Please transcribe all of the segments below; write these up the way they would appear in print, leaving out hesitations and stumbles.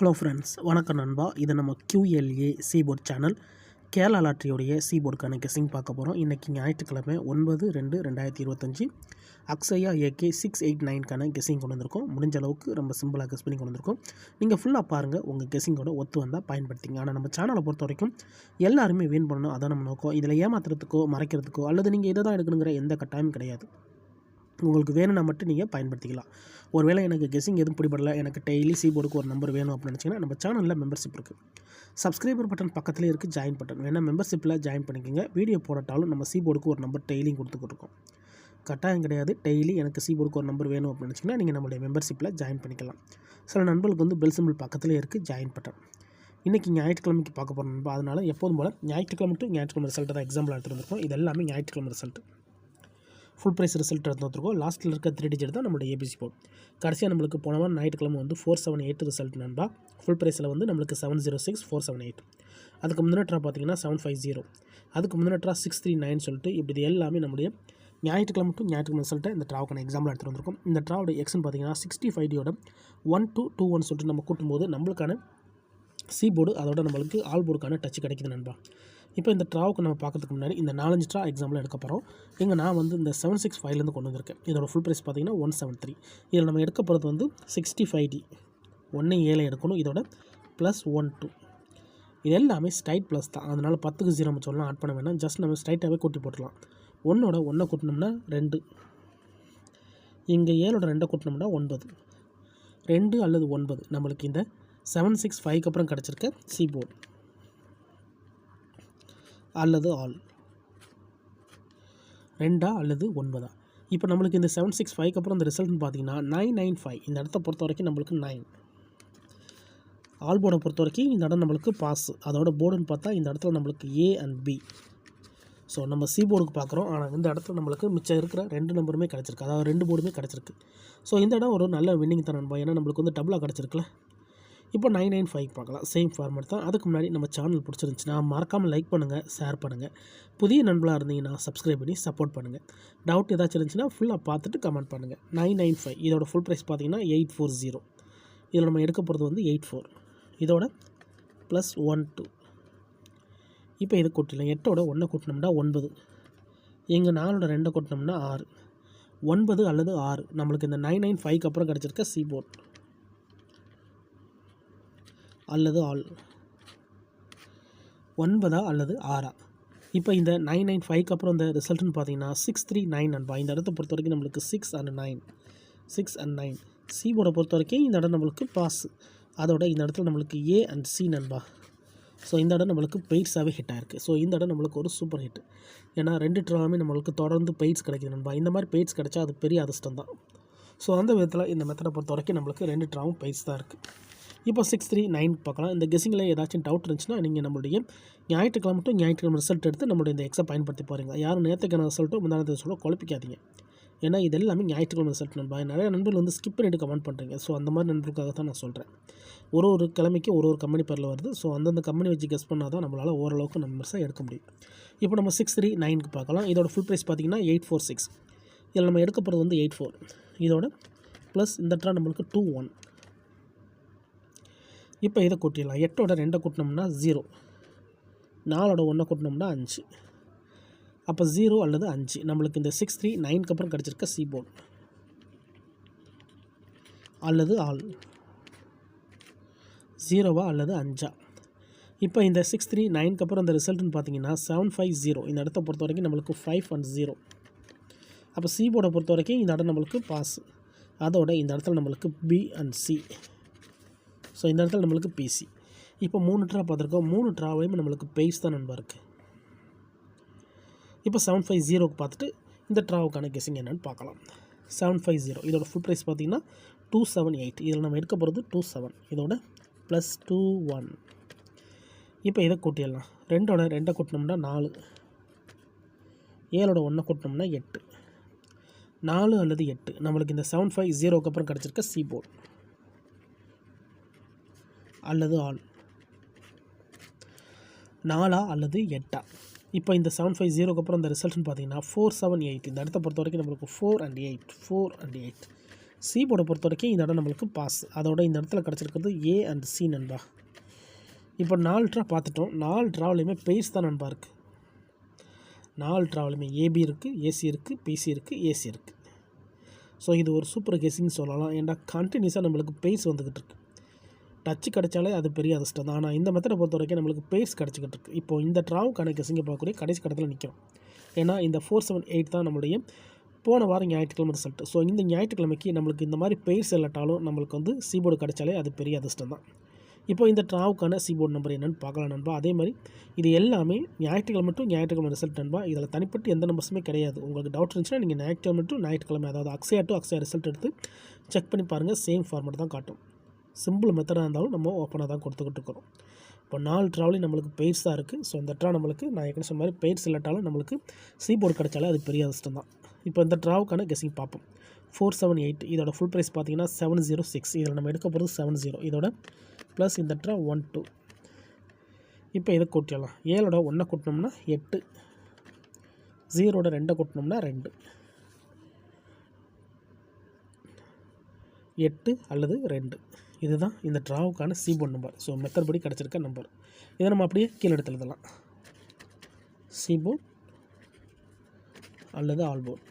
Hello friends, வணக்கம் நண்பா. இது நம்ம QLA சீபோர்ட் சேனல். கேரளா லாட்டரியோடைய சீபோர்டுக்கான கெஸ்ஸிங் பார்க்க போகிறோம். இன்றைக்கி ஞாயிற்றுக்கிழமை 9/2/2025 அக்ஷயா AK 689க்கான கெஸ்ஸிங் கொண்டு வந்திருக்கோம். முடிஞ்ச அளவுக்கு ரொம்ப சிம்பிளாக கெஸ் பண்ணி கொண்டு வந்திருக்கோம். நீங்கள் ஃபுல்லாக பாருங்கள், உங்கள் கெஸ்ஸிங்கோட ஒத்து வந்தால் பயன்படுத்திங்க. ஆனால் நம்ம சேனலை பொறுத்த வரைக்கும் எல்லாருமே வின் பண்ணணும், அதான் நம்ம நோக்கம். இதில் ஏமாத்துறதுக்கோ மறைக்கிறதுக்கோ அல்லது நீங்கள் இதை தான் எடுக்கணுங்கிற எந்த கட்டாயம் கிடையாது. உங்களுக்கு வேணும்னா மட்டும் நீங்கள் பயன்படுத்திக்கலாம். ஒருவேளை எனக்கு கெஸ்ஸிங் எதுவும் பிடிபடலை, எனக்கு டெய்லி சீபோர்டுக்கு ஒரு நம்பர் வேணும் அப்படின்னு நினச்சிங்கன்னா நம்ம சேனலில் மெம்பர்ஷிப் இருக்குது. சப்ஸ்கிரைபர் பட்டன் பக்கத்துலேயே இருக்குது, ஜாயின் பட்டன் வேணால் மெம்பர்ஷிப்பில் ஜாயின் பண்ணிக்கோங்க. வீடியோ போடட்டாலும் நம்ம சீபோர்டுக்கு ஒரு நம்பர் டெய்லியும் கொடுத்துக்கிட்டுருக்கோம். கட்டாயம் கிடையாது. டெய்லி எனக்கு சீபோர்டுக்கு ஒரு நம்பர் வேணும் அப்படின்னு நினச்சிங்கன்னா நீங்கள் நம்மளுடைய மெம்பர்ஷிப்பில் ஜாயின் பண்ணிக்கலாம். சில நண்பர்களுக்கு வந்து பெல் சிம்பிள் பக்கத்துலேயே இருக்குது, ஜாயின் பட்டன். இன்றைக்கி ஞாயிற்றுக்கிழமைக்கு பார்க்க போகிறோம் நண்பா. அதனால் எப்போதும் போல் ஞாயிற்றுக்கிழமை டு ஞாயிற்றுக்கிழமை ரிசல்ட்டு தான் எக்ஸாம்பிள் எடுத்துகிட்டு வந்திருக்கோம். இது எல்லாமே ஞாயிற்றுக்கிழமை ரிசல்ட்டு. ஃபுல் ப்ரைஸ் ரிசல்ட் எடுத்து வந்துருக்கோம். லாஸ்ட்டில் இருக்க 3 டிஜிட் தான் நம்மளுடைய ஏபிசி போர்ட். கடைசியாக நம்மளுக்கு போன வாரம் ஞாயிற்றுக்கிழமை வந்து 478 ரிசல்ட் நண்பா. ஃபுல் ப்ரைஸில் வந்து நம்மளுக்கு 706 478. அதுக்கு முந்தின ட்ரா பார்த்தீங்கன்னா 750. அதுக்கு முந்தின ட்ரா 639 சொல்லிட்டு இப்படி இது எல்லாமே நம்முடைய ஞாயிற்றுக்கிழமை டு ஞாயிற்றுக்கிழமை ரிசல்ட்டை இந்த ட்ராவுக்கான எக்ஸாம்பிள் எடுத்துகிட்டு வந்திருக்கோம். இந்த ட்ராவோட எக்ஸ்ன்னு பார்த்தீங்கன்னா 65 1221 சொல்லிட்டு நம்ம கூட்டும்போது நம்மளுக்கான சி போர்டு அதோட நம்மளுக்கு ஆல் போர்டுக்கான டச் கிடைக்குது நண்பா. இப்போ இந்த ட்ராவுக்கு நம்ம பார்க்கறதுக்கு முன்னாடி இந்த 4 ட்ரா எக்ஸாம்பிள் எடுக்க போகிறோம். இங்கே நான் வந்து இந்த 765லேருந்து கொண்டு வந்திருக்கேன். இதோட ஃபுல் ப்ரைஸ் பார்த்தீங்கன்னா 173. இதில் நம்ம எடுக்க போகிறது வந்து 65D 17 எடுக்கணும். இதோட +12 இது எல்லாமே ஸ்ட்ரைட் ப்ளஸ் தான். அதனால் 10க்கு 0 நம்ம சொல்லலாம், ஆட் பண்ண வேணாம். ஜஸ்ட் நம்ம ஸ்ட்ரைட்டாகவே கூட்டி போட்டுடலாம். 1 கூட்டினோம்னா 2, இங்கே 7 கூட்டினோம்னா 9, 2 அல்லது 9 நம்மளுக்கு இந்த 765க்கு அப்புறம் கிடச்சிருக்க சி போர்டு அல்லது ஆல் 2 அல்லது 9. இப்போ நம்மளுக்கு இந்த 765க்கு அப்புறம் இந்த ரிசல்ட்னு பார்த்தீங்கன்னா 995. இந்த இடத்த பொறுத்த வரைக்கும் நம்மளுக்கு 9. ஆல் போர்டை பொறுத்த வரைக்கும் இந்த இடம் நம்மளுக்கு பாஸ். அதோட போர்டுன்னு பார்த்தா இந்த இடத்துல நம்மளுக்கு A அண்ட் B. ஸோ நம்ம சி போர்டுக்கு பார்க்குறோம். ஆனால் இந்த இடத்துல நம்மளுக்கு மிச்சம் இருக்கிற 2 நம்பருமே கிடச்சிருக்கு, அதாவது 2 போர்டுமே கிடச்சிருக்கு. ஸோ இந்த இடம் ஒரு நல்ல வின்னிங் தான் நண்பா. ஏன்னா நம்மளுக்கு வந்து டபுளாக கிடச்சிருக்குல்ல. இப்போ 995 பார்க்கலாம். சேம் ஃபார்மேட் தான். அதுக்கு முன்னாடி நம்ம சேனல் பிடிச்சிருந்துச்சுன்னா மறக்காமல் லைக் பண்ணுங்கள், ஷேர் பண்ணுங்கள். புதிய நண்பர்களாக இருந்தீங்கன்னா சப்ஸ்கிரைப் பண்ணி சப்போர்ட் பண்ணுங்கள். டவுட் ஏதாச்சும் இருந்துச்சுன்னா ஃபுல்லாக பார்த்துட்டு கமெண்ட் பண்ணுங்கள். 995 இதோட ஃபுல் ப்ரைஸ் பார்த்தீங்கன்னா 840. இதில் நம்ம எடுக்க போகிறது வந்து 84. இதோட +12. இப்போ இது கூட்டிடலாம். 8ஓட 1 கூட்டினோம்னா 9, இங்கே 4ஓட 2 கூட்டினோம்னா 6, 9 அல்லது 6 நம்மளுக்கு இந்த 995க்கு அப்புறம் கிடச்சிருக்க சி போர்ட் அல்லது ஆல் 9 அல்லது 6. இப்போ இந்த 995க்கு அப்புறம் இந்த ரிசல்ட்னு பார்த்தீங்கன்னா 639 நண்பா. இந்த இடத்த பொறுத்த வரைக்கும் நம்மளுக்கு 6 and 9 சி போர்டை பொறுத்த வரைக்கும் இந்த இடம் நம்மளுக்கு பாஸ். அதோட இந்த இடத்துல நம்மளுக்கு A and C நண்பா. ஸோ இந்த இடம் நம்மளுக்கு பெய்ட்ஸாகவே ஹிட் ஆகிருக்கு. ஸோ இந்த இடம் நம்மளுக்கு ஒரு சூப்பர் ஹிட். ஏன்னா 2 ட்ராவுமே நம்மளுக்கு தொடர்ந்து பெய்ட்ஸ் கிடைக்குது நண்பா. இந்த மாதிரி பெய்ட்ஸ் கிடைச்சா அது பெரிய அதிர்ஷ்டம் தான். ஸோ அந்த விதத்தில் இந்த மெத்தடை பொறுத்த வரைக்கும் நம்மளுக்கு 2 ட்ராவும் பெய்ட்ஸ் தான் இருக்குது. இப்போ 639 பார்க்கலாம். இந்த கெஸ்ஸிங்கில் ஏதாச்சும் டவுட் இருந்துச்சுன்னா நீங்கள் நம்மளுடைய ஞாயிற்றுக்கிழமை டு ஞாயிற்றுக்கிழமை ரிசல்ட் எடுத்து நம்மளுடைய இந்த எக்ஸை பயன்படுத்தி பாருங்க. யாரும் நேற்றுக்கான ரிசல்ட்டோ முந்தானத்து ரிசல்ட்டோ குழப்பிக்காதீங்க. ஏன்னா இது எல்லாமே ஞாயிற்றுக்கிழமை ரிசல்ட் நண்பா. நிறைய நண்பர்கள் வந்து ஸ்கிப் பண்ணிவிட்டு கமெண்ட் பண்ணுறீங்க. ஸோ அந்த மாதிரி நண்பர்களுக்காக தான் நான் சொல்கிறேன். ஒரு கிழமைக்கு ஒரு கம்பெனி பேரில் வருது. ஸோ அந்தந்த கம்பெனி வச்சு கெஸ் பண்ணால் தான் நம்மளால் ஓரளவுக்கு நம்பர்ஸாக எடுக்க முடியும். இப்போ நம்ம 639க்கு பார்க்கலாம். இதோட ஃபுல் ப்ரைஸ் பார்த்தீங்கன்னா 846. இதில் நம்ம எடுக்க போகிறது வந்து 84. இதோட ப்ளஸ் இந்த ட்ரா நம்மளுக்கு 21. இப்போ இதை கூட்டிடலாம். 8ஓட 2 கூட்டினோம்னா 0, 4ஓட 1 கூட்டினோம்னா 5. அப்போ 0 அல்லது 5 நம்மளுக்கு இந்த 639க்கு அப்புறம் கிடச்சிருக்க சி போர்டு அல்லது ஆல் 0 அல்லது 5. இப்போ இந்த 639க்கு அப்புறம் இந்த ரிசல்ட்னு பார்த்தீங்கன்னா 750. இந்த இடத்த பொறுத்த வரைக்கும் நம்மளுக்கு 5 and 0. அப்போ சி போர்டை பொறுத்த வரைக்கும் இந்த இடம் நம்மளுக்கு பாஸ். அதோட இந்த இடத்துல நம்மளுக்கு B and C. ஸோ இந்த இடத்துல நம்மளுக்கு PC. இப்போ 3 ட்ரா பார்த்துருக்கோம். 3 ட்ராவையும் நம்மளுக்கு பெய்ஸ் தான் நண்பா இருக்குது. இப்போ 750க்கு பார்த்துட்டு இந்த ட்ராவுக்கான கெஸ்ஸிங் என்னென்னு பார்க்கலாம். 750 இதோட ஃபுல் ப்ரைஸ் பார்த்தீங்கன்னா 278. இதில் நம்ம எடுக்க போகிறது 27. இதோட +21. இப்போ இதை கூட்டிடலாம். 2ஓட 2 கூட்டினோம்னா 4, 7ஓட 1 கூட்டினோம்னா 8, 4 அல்லது 8 நம்மளுக்கு இந்த 750க்கு அப்புறம் கிடச்சிருக்க சி போர்டு அல்லது ஆல் 4 அல்லது 8. இப்போ இந்த 750க்கு அப்புறம் இந்த ரிசல்ட்னு பார்த்தீங்கன்னா 478. இந்த இடத்த பொறுத்த வரைக்கும் நம்மளுக்கு 4 and 8 சி போர்டை பொறுத்த வரைக்கும் இந்த இடம் நம்மளுக்கு பாஸ். அதோட இந்த இடத்துல கிடச்சிருக்கிறது ஏ அண்ட் சி நண்பா. இப்போ 4 ட்ரா பார்த்துட்டோம். 4 ட்ராவிலையுமே பெய்ஸ் தான் நண்பா இருக்குது. 4 ட்ராவிலையுமே ஏபி இருக்குது, ஏசி இருக்குது, பிசி இருக்குது, ஏசி இருக்குது. ஸோ இது ஒரு சூப்பர் கெஸிங் சொல்லலாம். ஏன்னா கண்டினியூஸாக நம்மளுக்கு பெய்ஸ் வந்துக்கிட்டு இருக்குது. டச்சு கிடச்சாலே அது பெரிய அதிர்ஷ்டம் தான். ஆனால் இந்த மெத்தடை பொறுத்த வரைக்கும் நம்மளுக்கு பெய்ஸ் கிடச்சிக்கிட்டு இருக்குது. இப்போ இந்த ட்ராவுக்கான கெஸிங்கை பார்க்கக்கூடிய கடைசி கடத்தில் நிற்கும். ஏன்னா இந்த 478 தான் நம்மளுடைய போன வாரம் ஞாயிற்றுக்கிழமை ரிசல்ட். ஸோ இந்த ஞாயிற்றுக்கிழமைக்கு நம்மளுக்கு இந்த மாதிரி பெய்ஸ் இல்லாட்டாலும் நம்மளுக்கு வந்து சீபோர்டு கிடச்சாலே அது பெரிய அதிர்ஷ்டம் தான். இப்போ இந்த ட்ராவுக்கான சீபோர்டு நம்பர் என்னென்னு பார்க்கலாம் நண்பா. அதே மாதிரி இது எல்லாமே ஞாயிற்றுக்கிழமை டு ஞாயிற்றுக்கிழமை ரிசல்ட் நண்பா. இதில் தனிப்பட்டு எந்த நம்பர்ஸுமே கிடையாது. உங்களுக்கு டவுட் இருந்துச்சுன்னா நீங்கள் ஞாயிற்றுக்கிழமை டு ஞாயிற்றுக்கிழமை, அதாவது அக்ஸயா டு அக்ஸயா ரிசல்ட் எடுத்து செக் பண்ணி பாருங்கள். சேம் ஃபார்மேட் தான் காட்டும். சிம்பிள் மெத்தடாக இருந்தாலும் நம்ம ஓப்பனாக தான் கொடுத்துக்கிட்டு இருக்கிறோம். இப்போ 4 ட்ராவிலையும் நம்மளுக்கு பெய்ட்ஸ் தான் இருக்குது. ஸோ இந்த ட்ரா நம்மளுக்கு நான் ஏற்கனவே சொன்ன மாதிரி பெய்ட்ஸ் இல்லாட்டாலும் நம்மளுக்கு சீபோர்டு கிடச்சாலே அது பெரிய அதிர்ஷ்டம் தான். இப்போ இந்த ட்ராவுக்கான கெஸிங் பார்ப்போம். 478 இதோட ஃபுல் ப்ரைஸ் பார்த்தீங்கன்னா 706. இதில் நம்ம எடுக்க போகிறது 70. இதோட ப்ளஸ் இந்த ட்ரா 12. இப்போ இதை கூட்டிடலாம். 7ஓட 1 கூட்டினோம்னா 8, 0ஓட 2 கூட்டினோம்னா 2, 8 அல்லது 2. இதுதான் இந்த ட்ராவுக்கான சீபோர்டு நம்பர். ஸோ மெத்தட் படி கிடச்சிருக்க நம்பர். இதை நம்ம அப்படியே கீழே எடுத்து எழுதலாம். சீபோர்டு அல்லது ஆல்போர்டு.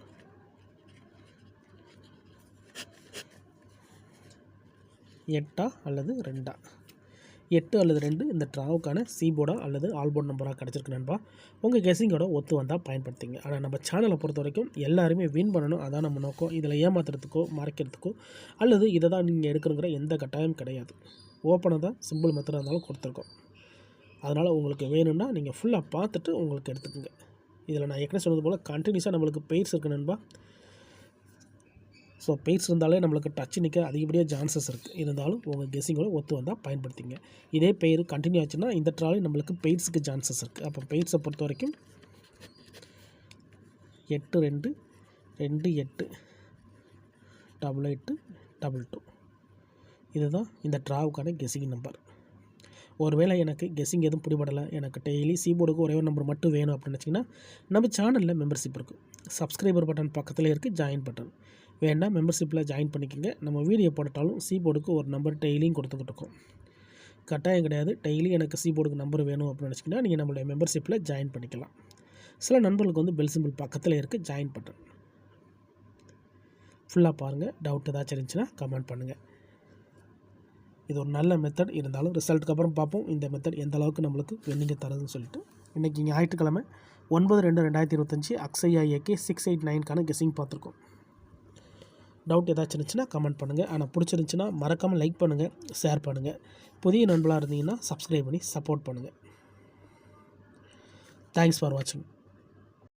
எட்டா அல்லது 2, 8 அல்லது 2 இந்த ட்ராவுக்கான சீபோர்டா அல்லது ஆல்போர்டு நம்பராக கிடச்சிருக்கு நண்பா. உங்கள் கெஸிங்கோட ஒத்து வந்தால் பயன்படுத்திங்க. ஆனால் நம்ம சேனலை பொறுத்த வரைக்கும் எல்லாருமே வின் பண்ணணும், அதான் நம்ம நோக்கம். இதில் ஏமாத்துறதுக்கோ மறைக்கிறதுக்கோ அல்லது இதை தான் நீங்கள் எடுக்கணுங்கிற எந்த கட்டாயம் கிடையாது. ஓப்பனாக தான் சிம்பிள் மெத்தடாக இருந்தாலும் கொடுத்துருக்கோம். அதனால் உங்களுக்கு வேணும்னா நீங்கள் ஃபுல்லாக பார்த்துட்டு உங்களுக்கு எடுத்துக்கோங்க. இதில் நான் ஏற்கனவே சொன்னது போல் கண்டினியூஸாக நம்மளுக்கு பெய்ட்ஸ் இருக்குது நண்பா. ஸோ பெய்ட்ஸ் இருந்தாலே நம்மளுக்கு டச் நிற்க அதிகப்படியாக சான்சஸ் இருக்குது. இருந்தாலும் உங்கள் கெஸிங்கோட ஒத்து வந்தால் பயன்படுத்திங்க. இதே பெயர் கண்டினியூ ஆச்சுன்னா இந்த ட்ராலையும் நம்மளுக்கு பெய்ட்ஸுக்கு சான்சஸ் இருக்குது. அப்போ பெய்ட்ஸை பொறுத்த வரைக்கும் 8, 2, 2, 8, 8, 8, 2. இதுதான் இந்த ட்ராவுக்கான கெஸிங் நம்பர். ஒருவேளை எனக்கு கெஸிங் எதுவும் பிடிபடலை, எனக்கு டெய்லி சீபோர்டுக்கு ஒரே ஒரு நம்பர் மட்டும் வேணும் அப்படின்னு வச்சிங்கன்னா நம்ம சேனலில் மெம்பர்ஷிப் இருக்குது. சப்ஸ்கிரைபர் பட்டன் பக்கத்தில் இருக்குது ஜாயின் பட்டன். வேணால் மெம்பர்ஷிப்பில் ஜாயின் பண்ணிக்கோங்க. நம்ம வீடியோ போட்டாலும் சீபோர்டுக்கு ஒரு நம்பர் டெய்லியும் கொடுத்துக்கிட்டு இருக்கோம். கட்டாயம் கிடையாது. டெய்லி எனக்கு சீபோர்டுக்கு நம்பர் வேணும் அப்படின்னு நினச்சிங்கன்னா நீங்கள் நம்மளுடைய மெம்பர்ஷிப்பில் ஜாயின் பண்ணிக்கலாம். சில நண்பர்களுக்கு வந்து பெல் சிம்பிள் பக்கத்தில் இருக்குது ஜாயின் பட்டன். ஃபுல்லாக பாருங்கள். டவுட் ஏதாச்சும் இருந்துச்சுன்னா கமெண்ட் பண்ணுங்கள். இது ஒரு நல்ல மெத்தட். இருந்தாலும் ரிசல்ட்டுக்கு அப்புறம் பார்ப்போம் இந்த மெத்தட் எந்த அளவுக்கு நம்மளுக்கு வென்னிங்க தருதுன்னு சொல்லிட்டு. இன்றைக்கி ஞாயிற்றுக்கிழமை 9/2/2025 அக்ஸயா ஏகே 689க்கான கெஸிங் பார்த்துருக்கோம். டவுட் ஏதாச்சும் இருந்துச்சுன்னா கமெண்ட் பண்ணுங்கள். ஆனால் பிடிச்சிருந்துச்சின்னா மறக்காமல் லைக் பண்ணுங்கள், ஷேர் பண்ணுங்கள். புதிய நண்பர்களாக இருந்தீங்கன்னா சப்ஸ்கிரைப் பண்ணி சப்போர்ட் பண்ணுங்கள். தேங்க்ஸ் ஃபார் வாட்சிங்.